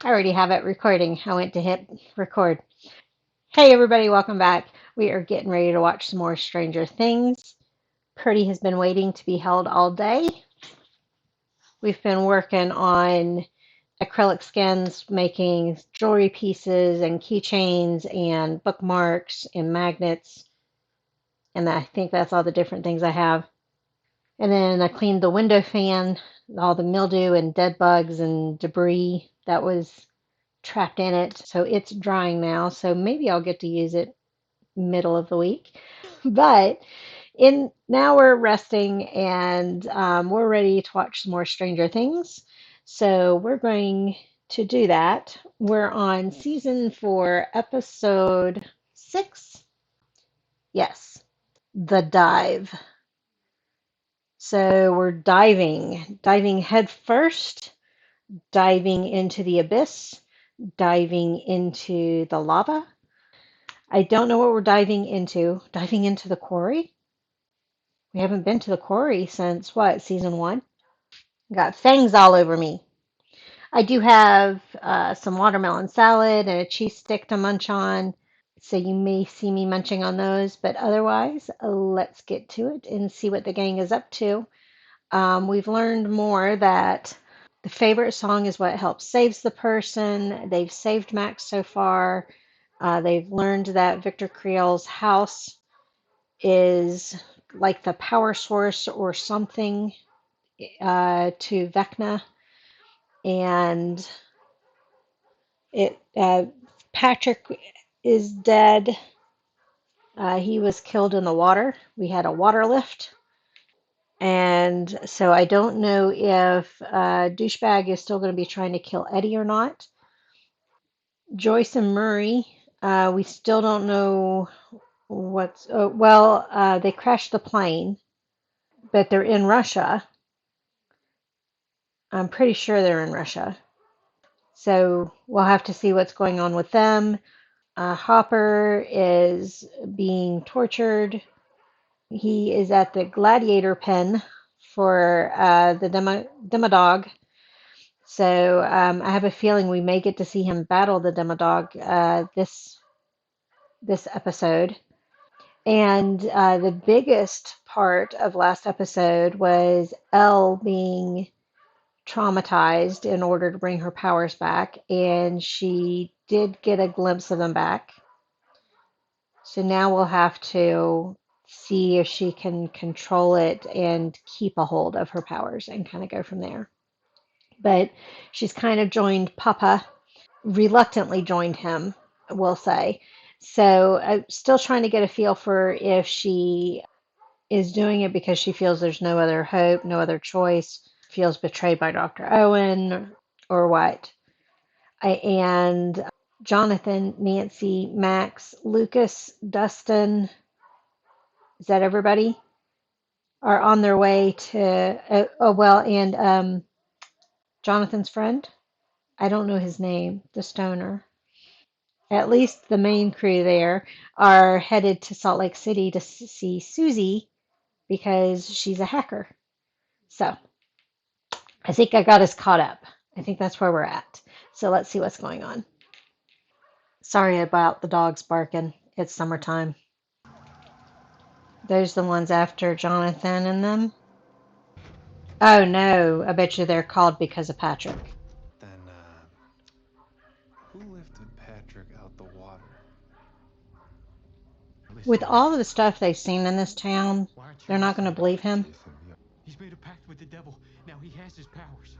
I already have it recording. I went to hit record. Hey, everybody, welcome back. We are getting ready to watch some more Stranger Things. Purdy has been waiting to be held all day. We've been working on acrylic skins, making jewelry pieces and keychains and bookmarks and magnets. And I think that's all the different things I have. And then I cleaned the window fan, all the mildew and dead bugs and debris that was trapped in it. So it's drying now. So maybe I'll get to use it middle of the week. But in now we're resting and we're ready to watch some more Stranger Things. So we're going to do that. We're on season 4, episode 6. Yes, The Dive. So we're diving head first, diving into the abyss, diving into the lava. I don't know what we're diving into. Diving into the quarry? We haven't been to the quarry since what, season 1? Got fangs all over me. I do have some watermelon salad and a cheese stick to munch on, so you may see me munching on those. But otherwise, let's get to it and see what the gang is up to. We've learned more that the favorite song is what helps saves the person. They've saved Max so far. They've learned that Victor Creel's house is like the power source or something to Vecna, and it Patrick is dead. He was killed in the water. We had a water lift, and so I don't know if douchebag is still going to be trying to kill Eddie or not. Joyce and Murray, we still don't know what's. They crashed the plane, but they're in Russia. I'm pretty sure they're in Russia. So we'll have to see what's going on with them. Hopper is being tortured. He is at the gladiator pen for the Demodog. So I have a feeling we may get to see him battle the Demodog this episode. And the biggest part of last episode was Elle being traumatized in order to bring her powers back, and she did get a glimpse of them back. So now we'll have to see if she can control it and keep a hold of her powers and kind of go from there. But she's kind of joined Papa, reluctantly joined him, we'll say. So I'm still trying to get a feel for if she is doing it because she feels there's no other hope, no other choice, feels betrayed by Dr. Owen, or what. And Jonathan, Nancy, Max, Lucas, Dustin, is that everybody? Are on their way to, and Jonathan's friend? I don't know his name, the stoner. At least the main crew there are headed to Salt Lake City to see Susie because she's a hacker. So I think I got us caught up. I think that's where we're at. So let's see what's going on. Sorry about the dogs barking. It's summertime. Those the ones after Jonathan and them? Oh no, I bet you they're called because of Patrick. Then, who lifted Patrick out the water? With Listen, all of the stuff they've seen in this town, why aren't you they're not going to listening? believe him. Listen, he's made a pact with the devil. Now he has his powers.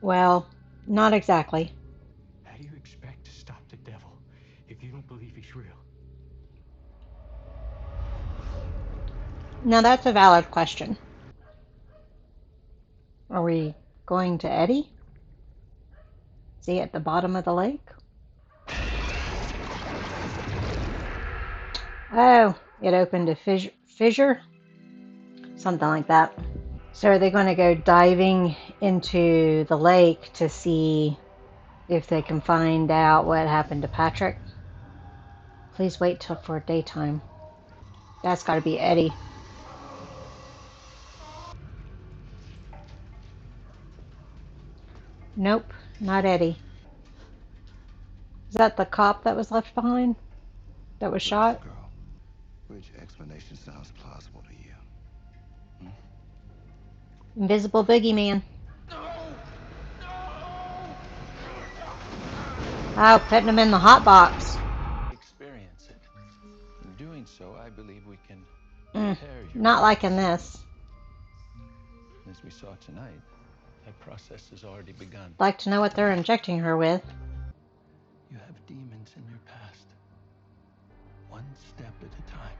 Well, not exactly. How do you expect to stop the devil if you don't believe he's real? Now that's a valid question. Are we going to Eddie? Is he at the bottom of the lake? Oh, it opened a fissure? Something like that. So are they going to go diving into the lake to see if they can find out what happened to Patrick? Please wait till for daytime. That's got to be Eddie. Nope, not Eddie. Is that the cop that was left behind? That was Where's the shot? girl? Which explanation sounds plausible to you? Hmm? Invisible boogeyman. Oh, putting him in the hot box. Experience it. In doing so, I believe we can Mm, repair your not past. liking this. As we saw tonight, that process has already begun. Like to know what they're injecting her with. You have demons in your past. One step at a time.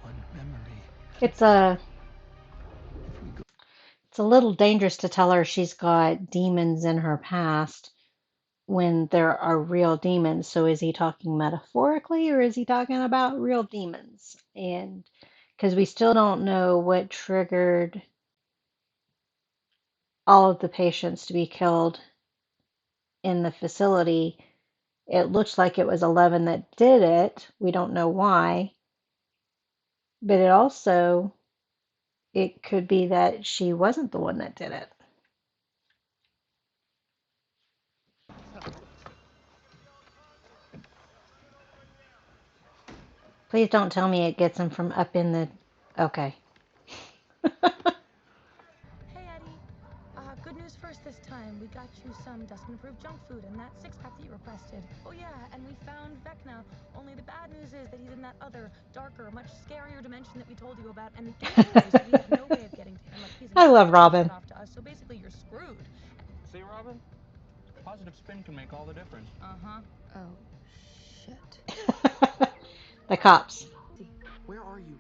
One memory at It's a time. a If we go it's a little dangerous to tell her she's got demons in her past when there are real demons. So is he talking metaphorically or is he talking about real demons? And because we still don't know what triggered all of the patients to be killed in the facility. It looks like it was 11 that did it. We don't know why, but it could be that she wasn't the one that did it. Please don't tell me it gets him from up in the. Okay. Hey, Eddie. Good news first this time. We got you some Dustin-approved junk food and that six-pack that you requested. Oh yeah, and we found Vecna. Only the bad news is that he's in that other, darker, much scarier dimension that we told you about, and he's toys, so we have no way of getting to him. Like, he's I love entirely Robin. shut off to us, so basically you're screwed. See, Robin? Positive spin can make all the difference. Uh-huh. Oh, shit. The cops. Where are you?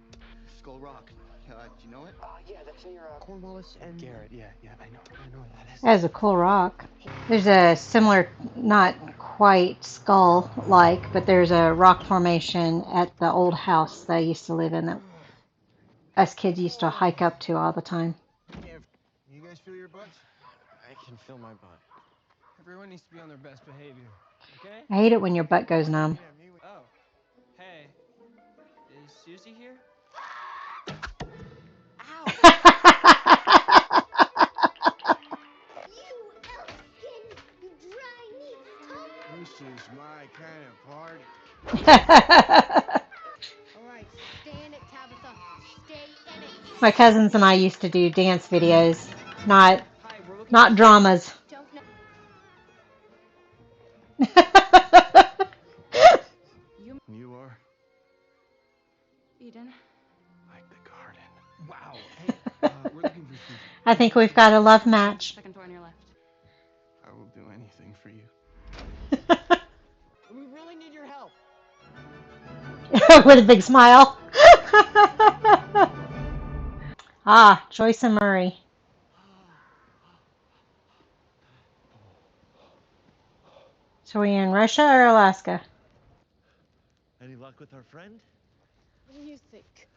Skull Rock. Do you know it? Yeah, that's near Cornwallis and Garrett, yeah, I know where that is. That is a cool rock. There's a similar, not quite skull like, but there's a rock formation at the old house that I used to live in that us kids used to hike up to all the time. You guys feel your butts? I can feel my butt. Everyone needs to be on their best behavior, okay? I hate it when your butt goes numb. Oh, hey, is Susie here? This is my kind of party. All right, stay in it, Tabitha. Stay in it. My cousins and I used to do dance videos, not Hi, we're looking not dramas. Don't know. You are? Eden. like the garden. Wow, hey, we're looking for Susie. I think we've got a love match. Second floor on your left. I will do anything for you. We really need your help. With a big smile. Ah, Joyce and Murray. So are we in Russia or Alaska? Any luck with our friend? What do you think?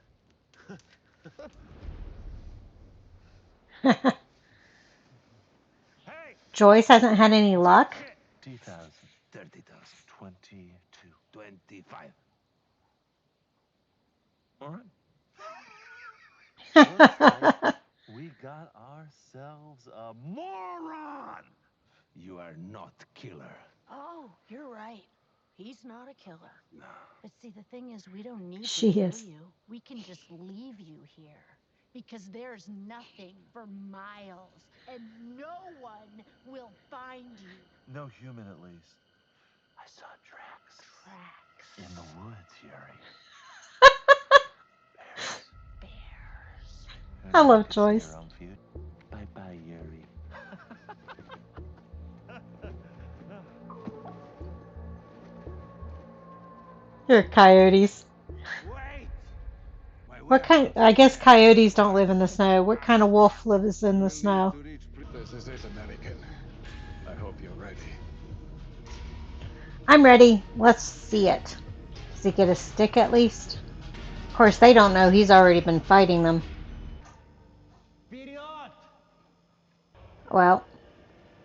Hey! Joyce hasn't had any luck. 20,000, 30,000, 22, 25. All right. Looks like we got ourselves a moron. You are not killer. Oh, you're right. He's not a killer. No. But see, the thing is, we don't need She to kill is. you. We can just leave you here. Because there's nothing for miles, and no one will find you. No human, at least. I saw tracks Tracks. in the woods, Yuri. Bears. I love Joyce. Bye bye, Yuri. You're coyotes. Wait! What kind? I guess coyotes don't live in the snow. What kind of wolf lives in the snow? This is it, American. I hope you're ready. I'm ready. Let's see it. Does he get a stick at least? Of course, they don't know he's already been fighting them. Period! Well,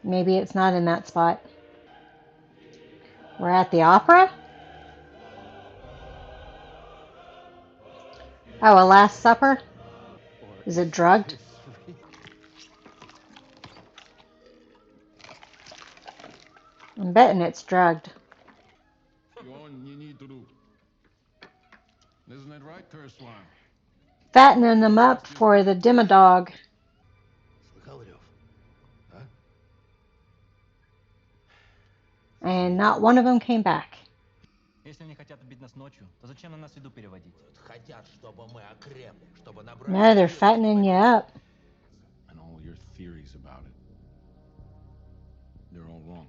maybe it's not in that spot. We're at the opera? Oh, a Last Supper? Or Is it drugged? this real? I'm betting it's drugged. You need to do. Isn't it right, Kurswan? Fattening them up for the Demodog. Слыхал, Рев? А? And not one of them came back. Если они хотят убить нас ночью, то зачем на нас еду переводить? Хотят, чтобы мы окрепли, чтобы набрать... No, they're fattening you up. And all your theories about it. They're all wrong.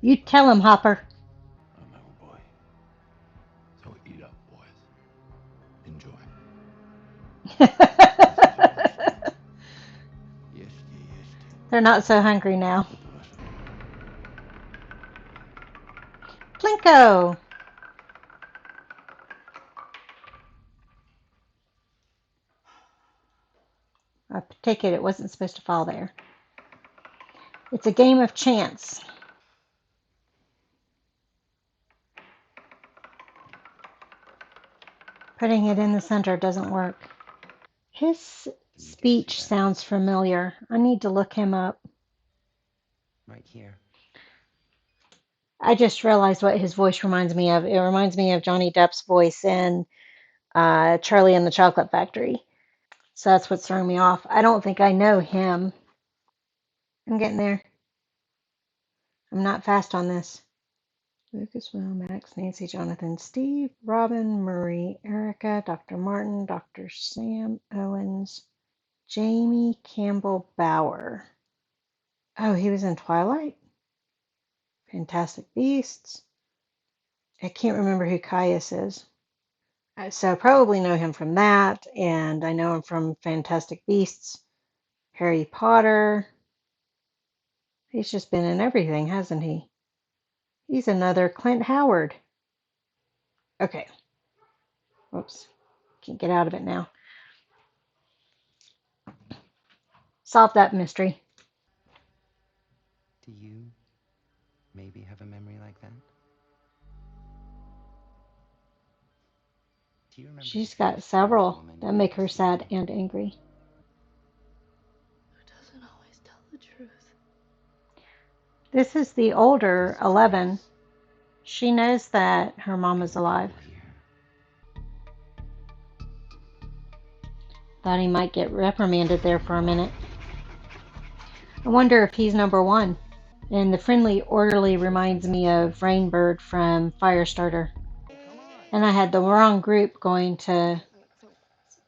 You tell him, Hopper. I know, boy. So eat up, boys. Enjoy. Ешьте, ешьте. They're not so hungry now. Plinko! I take it wasn't supposed to fall there. It's a game of chance. Putting it in the center doesn't work. His speech sounds familiar. I need to look him up. Right here. I just realized what his voice reminds me of. It reminds me of Johnny Depp's voice in Charlie and the Chocolate Factory. So that's what's throwing me off. I don't think I know him. I'm getting there. I'm not fast on this. Lucas, Will, Max, Nancy, Jonathan, Steve, Robin, Marie, Erica, Dr. Martin, Dr. Sam Owens, Jamie Campbell Bower. Oh, he was in Twilight? Fantastic Beasts. I can't remember who Caius is. So I probably know him from that, and I know him from Fantastic Beasts, Harry Potter. He's just been in everything, hasn't he? He's another Clint Howard. Okay. Whoops. Can't get out of it now. Solve that mystery. Do you maybe have a memory like that? Do you remember? She's got several that make her sad and angry. Who doesn't always tell the truth? This is the older 11. She knows that her mom is alive. Thought he might get reprimanded there for a minute. I wonder if he's number one. And the friendly orderly reminds me of Rainbird from Firestarter. And I had the wrong group going to,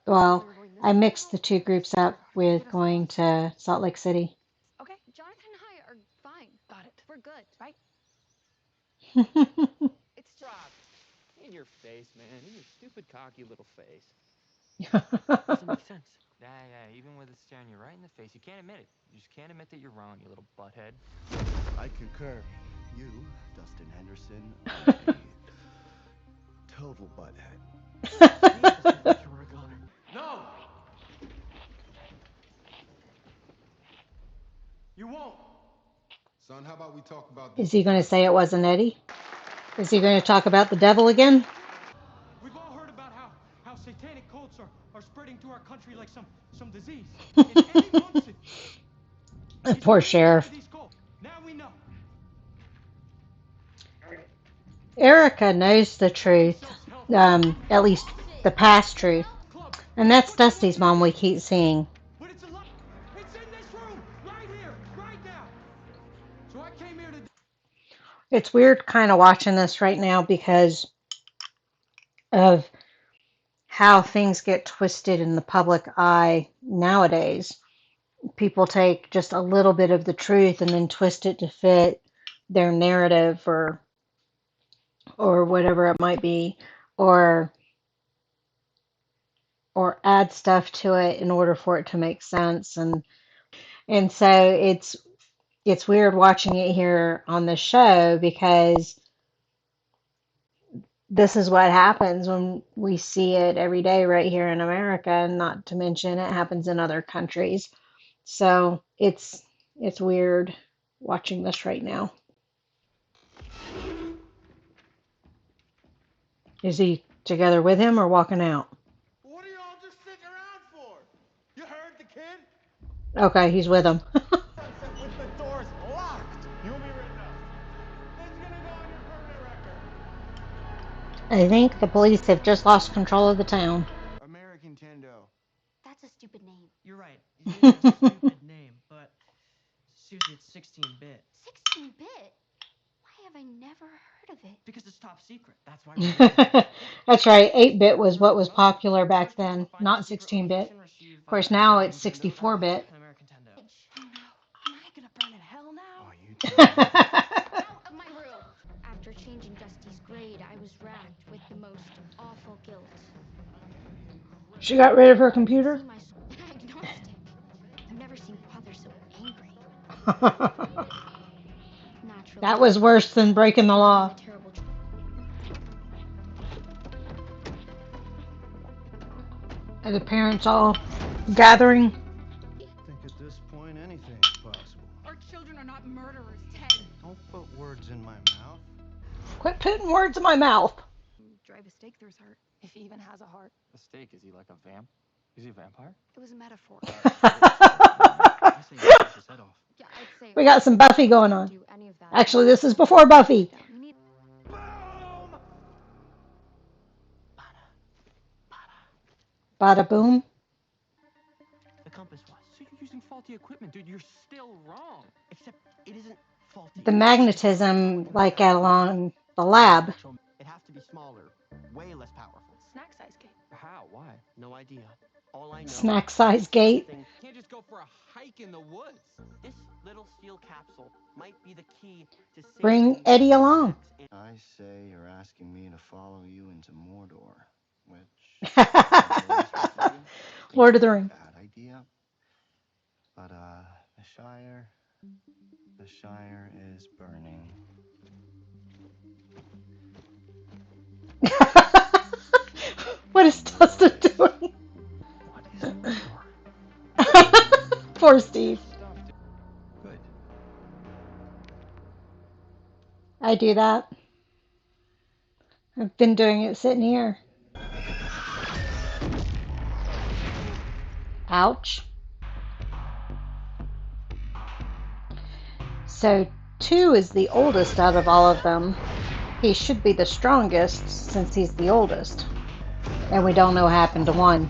well, I mixed the two groups up with going to Salt Lake City. Okay, Jonathan and I are fine. Got it. We're good, right? It's Rob. In your face, man. In your stupid, cocky little face. Doesn't make sense. Yeah, even with it staring you right in the face, you can't admit it. You just can't admit that you're wrong, you little butthead. I concur. You, Dustin Henderson, are a total butthead. No! You won't! Son, how about we talk about this? Is he going to say it wasn't Eddie? Is he going to talk about the devil again? We've all heard about how satanic cults are spreading to our country like some disease. And Eddie wants it. Poor sheriff. Now we know. Erica knows the truth, at least the past truth. And that's Dusty's mom we keep seeing. But it's alive. It's in this room, right here, right now. So I came here to... It's weird kind of watching this right now because of how things get twisted in the public eye nowadays. People take just a little bit of the truth and then twist it to fit their narrative or whatever it might be, or add stuff to it in order for it to make sense. And so it's weird watching it here on the show because this is what happens when we see it every day right here in America, and not to mention it happens in other countries. So it's weird watching this right now. Is he together with him or walking out? What are y'all just sitting around for? You heard the kid? Okay, he's with him. With the doors locked. You'll be right now. I think the police have just lost control of the town. American Tendo. That's a stupid name. You're right. It is a stupid name, but Susie, it's 16-bit. 16-bit? Why have I never heard of it? Because it's top secret. That's why we're doing it. That's right, 8-bit was what was popular back then, not 16-bit. Of course, now it's 64-bit. American Tendo. Am I gonna burn in hell now? Oh, you Out of my room! After changing Dusty's grade, I was racked with the most awful guilt. She got rid of her See computer? my agnostic. I've never seen Father so angry. Naturally, That was worse than breaking the law. a terrible Are the parents all gathering? I think at this point anything's possible. Our children are not murderers, Ted. Don't put words in my mouth. Quit putting words in my mouth. Drive a stake through his heart, if he even has a heart. A steak, is he like a vamp? Is he a vampire? It was a metaphor. I say you cut his head off. Yeah, I'd say We got some Buffy going on. do any of that. Actually, this is before Buffy. We need Bada boom. The compass was. So you're using faulty equipment, dude. You're still wrong. Except it isn't faulty. The magnetism, like along the lab. It has to be smaller, way less powerful. Snack size cake. How? Why? No idea. All I know. Snack size gate. Can't just go for a hike in the woods. This little steel capsule might be the key to Bring Eddie along. I say you're asking me to follow you into Mordor, which Lord of the Rings. bad idea. But the Shire is burning. What is Dustin doing? What is Mordor? Poor Steve. Good. I do that. I've been doing it sitting here. Ouch. So 2 is the oldest out of all of them. He should be the strongest since he's the oldest. And we don't know what happened to 1.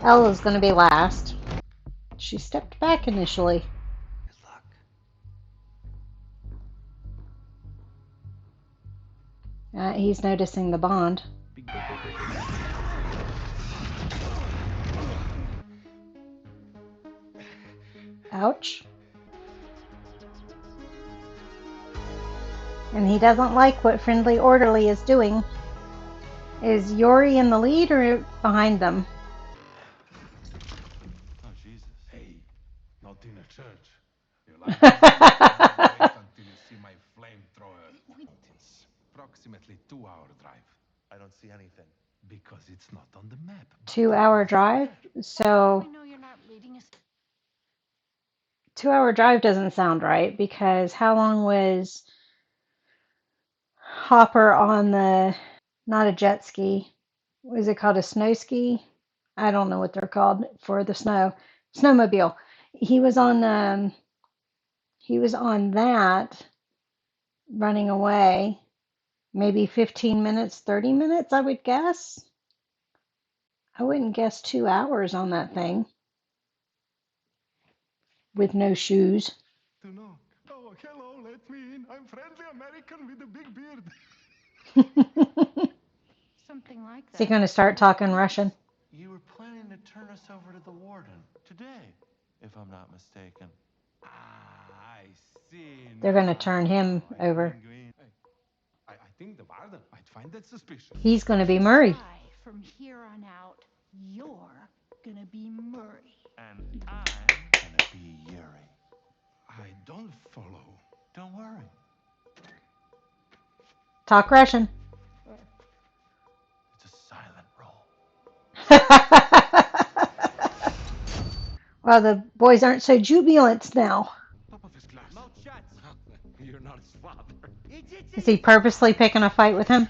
Ella's going to be last. She stepped back initially. Good luck. He's noticing the bond. Ouch. And he doesn't like what Friendly Orderly is doing. Is Yori in the lead or behind them? Oh, Jesus. Hey, not in a church. You're like, wait until you see my flamethrower. It's approximately 2-hour drive. I don't see anything. Because it's not on the map. 2-hour drive? So I know you're not leading us. 2-hour drive doesn't sound right because how long was Hopper on the, not a jet ski, what is it called, a snow ski? I don't know what they're called for the snowmobile. He was on that running away. Maybe 15 minutes, 30 minutes, I would guess. I wouldn't guess 2 hours on that thing with no shoes. To knock. Oh, hello, let me in. I'm friendly American with a big beard. Something like Is he that. going to start talking Russian? You were planning to turn us over to the warden today, if I'm not mistaken. I see. They're going to turn him over. I think the warden might find that suspicious. He's going to be Murray. From here on out, you're gonna be Murray. And I'm gonna be Yuri. I don't follow. Don't worry. Talk Russian. It's a silent role. Well, the boys aren't so jubilant now. Top of his class. Mouth shut. You're not his father. Is he purposely picking a fight with him?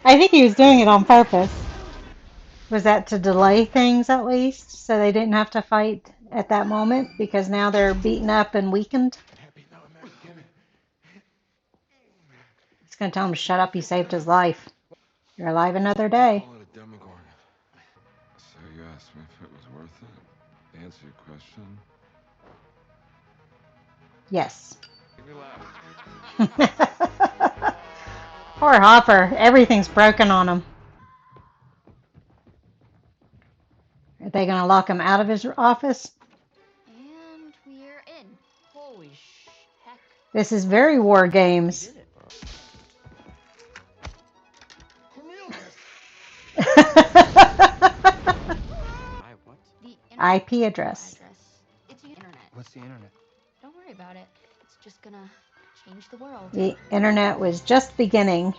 I think he was doing it on purpose. Was that to delay things at least, so they didn't have to fight at that moment because now they're beaten up and weakened. He's going to tell him to shut up. You saved his life. You're alive another day. Call it a Demogorgon. So you asked me if it was worth it? To answer your question, Yes. Poor Hopper. Everything's broken on him. Are they going to lock him out of his office? And we're in. Holy heck. This is very War Games. IP address. It's the internet. What's the internet? Don't worry about it. It's just gonna change the world. The internet was just beginning.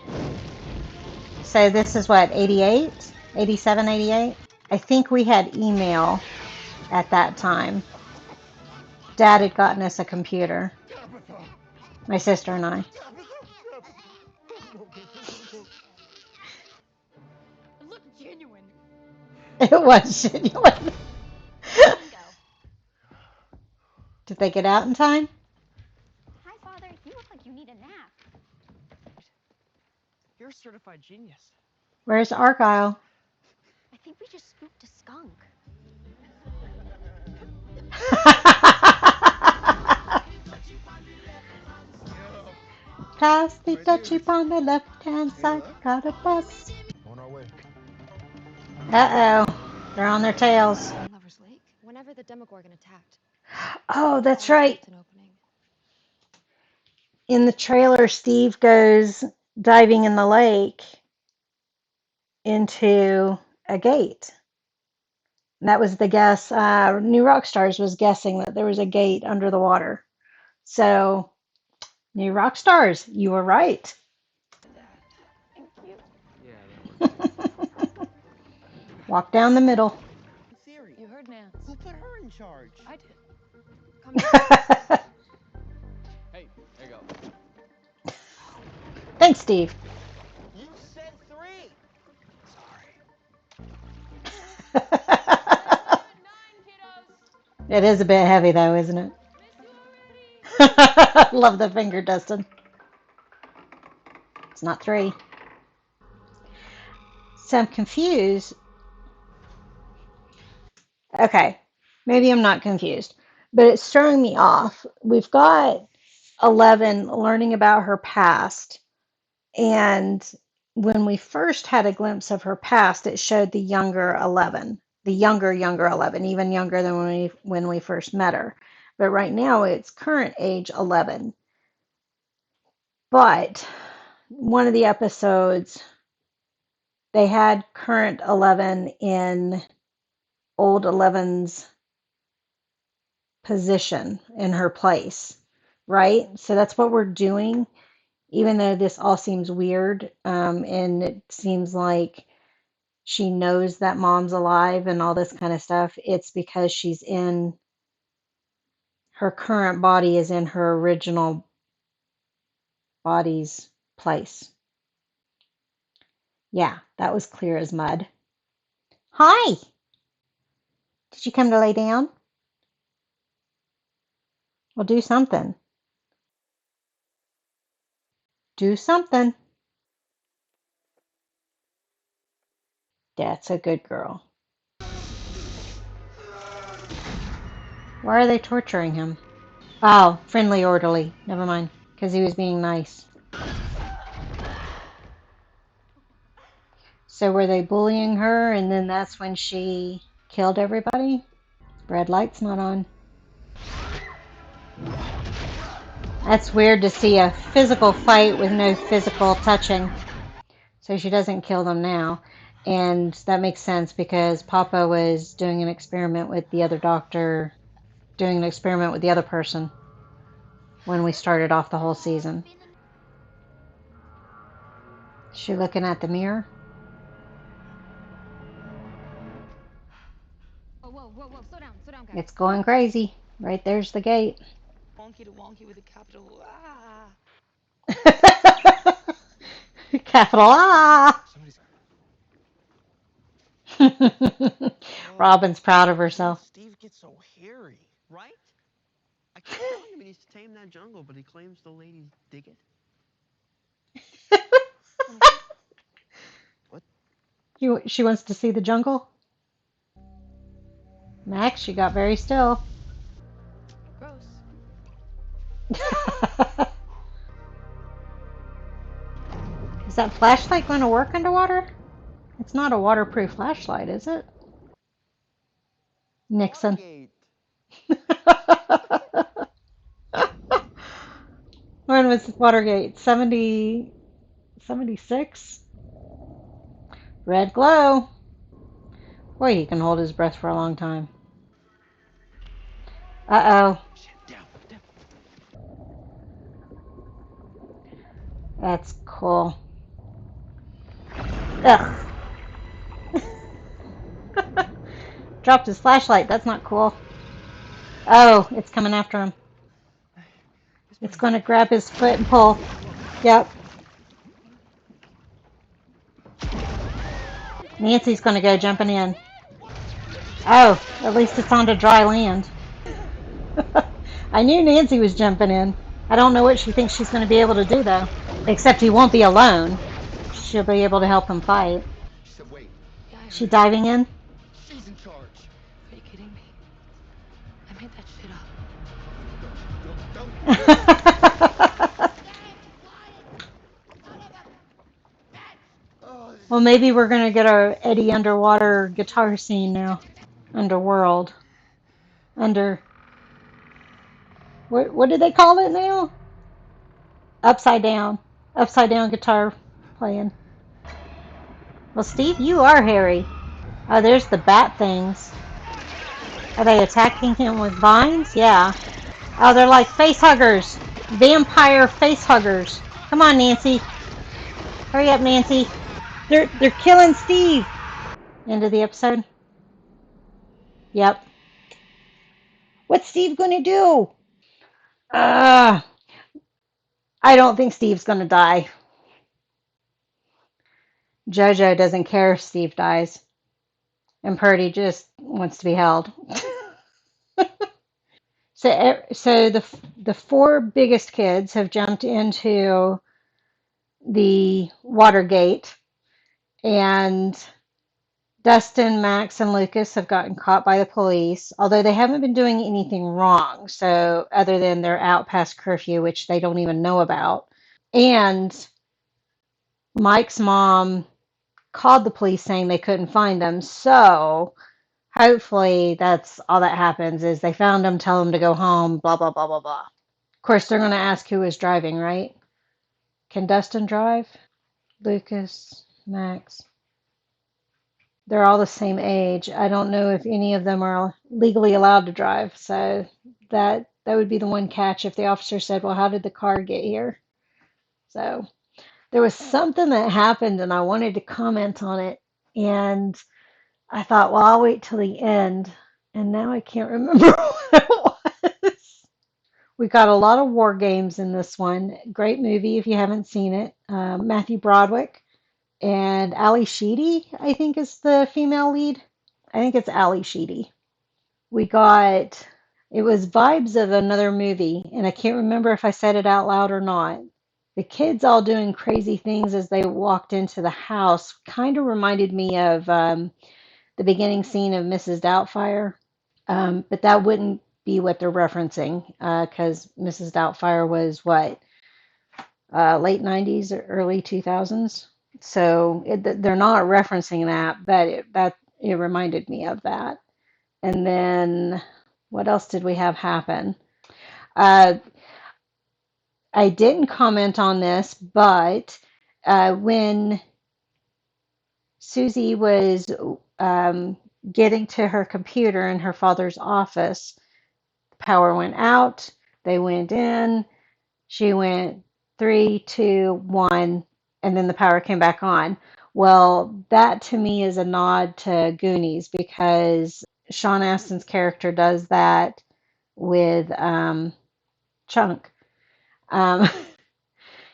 So this is what, 88? 87, 88? I think we had email at that time. Dad had gotten us a computer. My sister and I. Look genuine. It was genuine. Did they get out in time? Hi, Father. You look like you need a nap. You're a certified genius. Where's Argyle? I think we just spooked a skunk. Pass the Dutchie on the left-hand side. Got a bus. On our way. Uh-oh. They're on their tails. Lover's Lake. Whenever the Demogorgon attacked. Oh, that's right. In the trailer, Steve goes diving in the lake into a gate. And that was the guess. New Rockstars was guessing that there was a gate under the water. So, New Rockstars, you were right. Thank you. Yeah, that works. Walk down the middle. Theory. You heard Nance. Who put her in charge? I did. Come here. Hey, there you go. Thanks, Steve. You said 3. It is a bit heavy, though, isn't it? Love the finger, Dustin. It's not 3. So I'm confused. Okay, maybe I'm not confused, but it's throwing me off. We've got 11 learning about her past, and when we first had a glimpse of her past, it showed the younger 11, the younger 11, even younger than when we first met her. But right now it's current age 11. But one of the episodes, they had current 11 in old 11's position, in her place, right? So that's what we're doing, even though this all seems weird, and it seems like she knows that mom's alive and all this kind of stuff. It's because she's in her current body is in her original body's place. Yeah, that was clear as mud. Hi! Did you come to lay down? Well, do something. Do something. That's a good girl. Why are they torturing him? Oh, friendly orderly. Never mind. Because he was being nice. So were they bullying her and then that's when she killed everybody? Red light's not on. That's weird to see a physical fight with no physical touching. So she doesn't kill them now. And that makes sense because Papa was doing an experiment with the other doctor, doing an experiment with the other person when we started off the whole season. Is she looking at the mirror? Whoa, slow down, guys. It's going crazy. Right there's the gate. Wonky to wonky with a capital Ah. Capital Ah. Robin's proud of herself. Steve gets so hairy, right? I keep telling him he needs to tame that jungle, but he claims the ladies dig it. What? She wants to see the jungle? Max, she got very still. Gross. Is that flashlight going to work underwater? It's not a waterproof flashlight, is it? Nixon. When was Watergate? 70, 76? Red glow. Boy, he can hold his breath for a long time. Uh-oh. That's cool. Ugh. Dropped his flashlight. That's not cool. Oh, it's coming after him. It's going to grab his foot and pull. Yep. Nancy's going to go jumping in. Oh, at least it's onto dry land. I knew Nancy was jumping in. I don't know what she thinks she's going to be able to do, though. Except he won't be alone. She'll be able to help him fight. She said, wait. She diving in? She's in charge. Are you kidding me? I made that shit up. Well, maybe we're going to get our Eddie underwater guitar scene now. Underworld. What do they call it now? Upside down. Upside down guitar playing. Well, Steve, you are hairy. Oh, there's the bat things. Are they attacking him with vines? Yeah. Oh, they're like face huggers. Vampire face huggers. Come on, Nancy. Hurry up, Nancy. They're killing Steve. End of the episode? Yep. What's Steve gonna do? I don't think Steve's gonna die. JoJo doesn't care if Steve dies. And Purdy just wants to be held. So the four biggest kids have jumped into the Watergate, and Dustin, Max, and Lucas have gotten caught by the police, although they haven't been doing anything wrong. So other than they're out past curfew, which they don't even know about. And Mike's mom called the police saying they couldn't find them. So hopefully that's all that happens is they found him, tell him to go home, blah, blah, blah, blah, blah. Of course, they're going to ask who was driving, right? Can Dustin drive? Lucas, Max. They're all the same age. I don't know if any of them are legally allowed to drive. So that would be the one catch if the officer said, well, how did the car get here? So there was something that happened and I wanted to comment on it. And I thought, well, I'll wait till the end. And now I can't remember what it was. We got a lot of war games in this one. Great movie if you haven't seen it. Matthew Broderick and Ali Sheedy, I think, is the female lead. I think it's Ali Sheedy. It was vibes of another movie, and I can't remember if I said it out loud or not. The kids all doing crazy things as they walked into the house kind of reminded me of the beginning scene of Mrs. Doubtfire. But that wouldn't be what they're referencing because Mrs. Doubtfire was what, late 90s or early 2000s. So they're not referencing that, but it reminded me of that. And then what else did we have happen? Uh, I didn't comment on this, but when Susie was getting to her computer in her father's office, power went out. They went in. She went 3, 2, 1, and then the power came back on. Well, that to me is a nod to Goonies because Sean Astin's character does that with Chunk.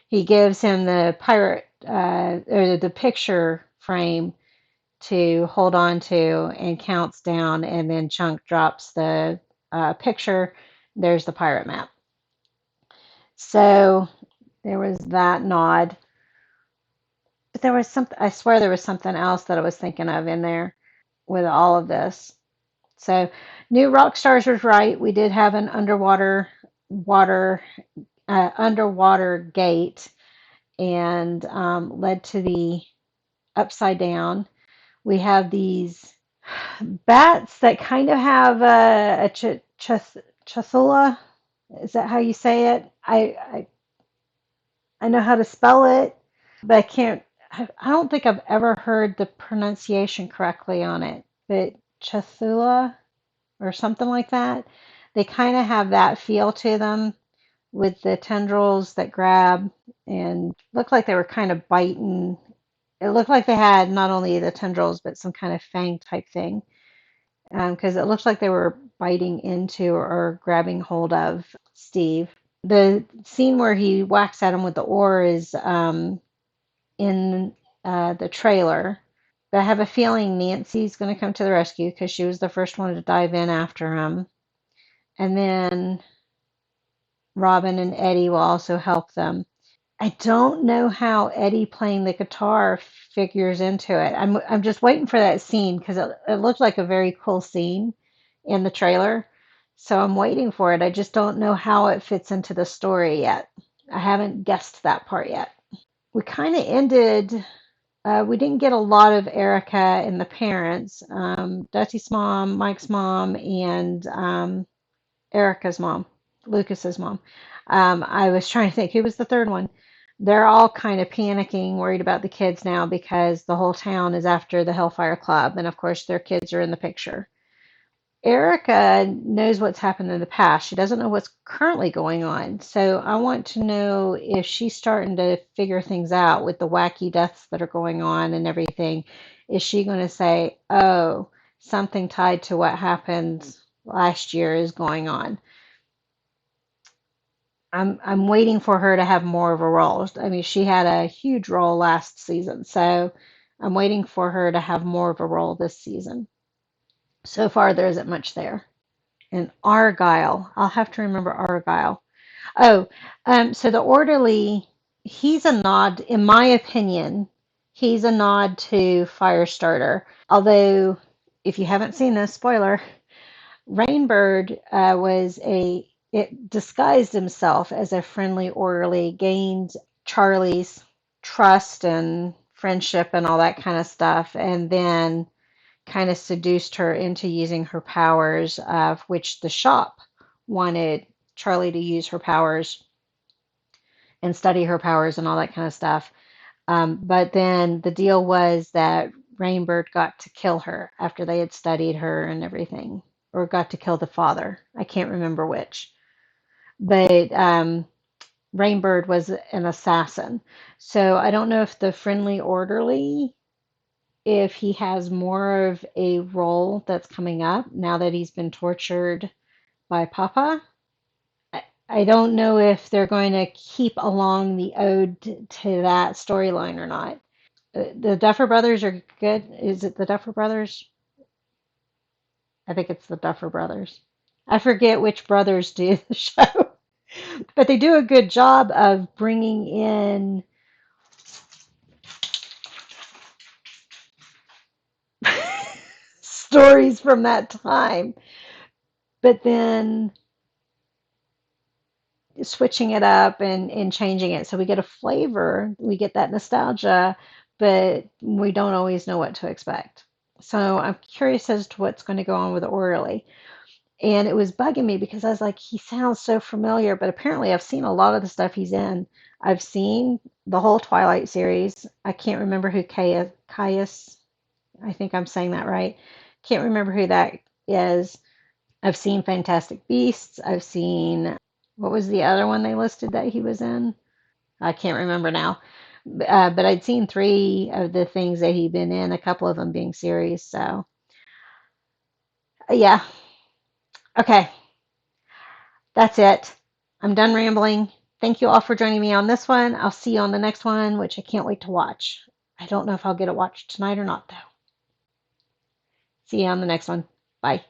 He gives him the pirate or the picture frame to hold on to and counts down, and then Chunk drops the picture. There's the pirate map. So there was that nod. But there was something, I swear there was something else that I was thinking of in there with all of this. So New Rockstars was right. We did have an underwater gate, and led to the upside down. We have these bats that kind of have a chathula. Is that how you say it? I know how to spell it, but I can't. I don't think I've ever heard the pronunciation correctly on it. But chathula or something like that. They kind of have that feel to them with the tendrils that grab and look like they were kind of biting. It looked like they had not only the tendrils but some kind of fang type thing, because it looks like they were biting into or grabbing hold of Steve. The scene where he whacks at him with the oar is in the trailer. But I have a feeling Nancy's going to come to the rescue because she was the first one to dive in after him. And then Robin and Eddie will also help them. I don't know how Eddie playing the guitar figures into it. I'm just waiting for that scene because it looked like a very cool scene in the trailer. So I'm waiting for it. I just don't know how it fits into the story yet. I haven't guessed that part yet. We kind of ended, we didn't get a lot of Erica and the parents, Dusty's mom, Mike's mom, and Erica's mom, Lucas's mom. I was trying to think who was the third one. They're all kind of panicking, worried about the kids now because the whole town is after the Hellfire Club, and of course their kids are in the picture. Erica knows what's happened in the past. She doesn't know what's currently going on. So I want to know if she's starting to figure things out with the wacky deaths that are going on and everything. Is she going to say, oh, something tied to what happened last year is going on? I'm waiting for her to have more of a role. I mean, she had a huge role last season, so I'm waiting for her to have more of a role this season. So far, there isn't much there. And Argyle, I'll have to remember Argyle. Oh, so the orderly, he's a nod, in my opinion, he's a nod to Firestarter. Although, if you haven't seen this, spoiler, Rainbird it disguised himself as a friendly orderly, gained Charlie's trust and friendship and all that kind of stuff, and then kind of seduced her into using her powers, of which the shop wanted Charlie to use her powers and study her powers and all that kind of stuff. But then the deal was that Rainbird got to kill her after they had studied her and everything, or got to kill the father. I can't remember which. But Rainbird was an assassin. So I don't know if the friendly orderly, if he has more of a role that's coming up now that he's been tortured by Papa. I don't know if they're going to keep along the ode to that storyline or not. The Duffer Brothers are good. Is it the Duffer Brothers? I think it's the Duffer Brothers. I forget which brothers do the show, but they do a good job of bringing in stories from that time, but then switching it up and changing it. So we get a flavor, we get that nostalgia, but we don't always know what to expect. So I'm curious as to what's going to go on with Orderly. And it was bugging me because I was like, he sounds so familiar, but apparently I've seen a lot of the stuff he's in. I've seen the whole Twilight series. I can't remember who Caius, I think I'm saying that right. Can't remember who that is. I've seen Fantastic Beasts. I've seen, what was the other one they listed that he was in? I can't remember now. But I'd seen 3 of the things that he'd been in, a couple of them being series. So, yeah. Okay. That's it. I'm done rambling. Thank you all for joining me on this one. I'll see you on the next one, which I can't wait to watch. I don't know if I'll get it watched tonight or not, though. See you on the next one. Bye.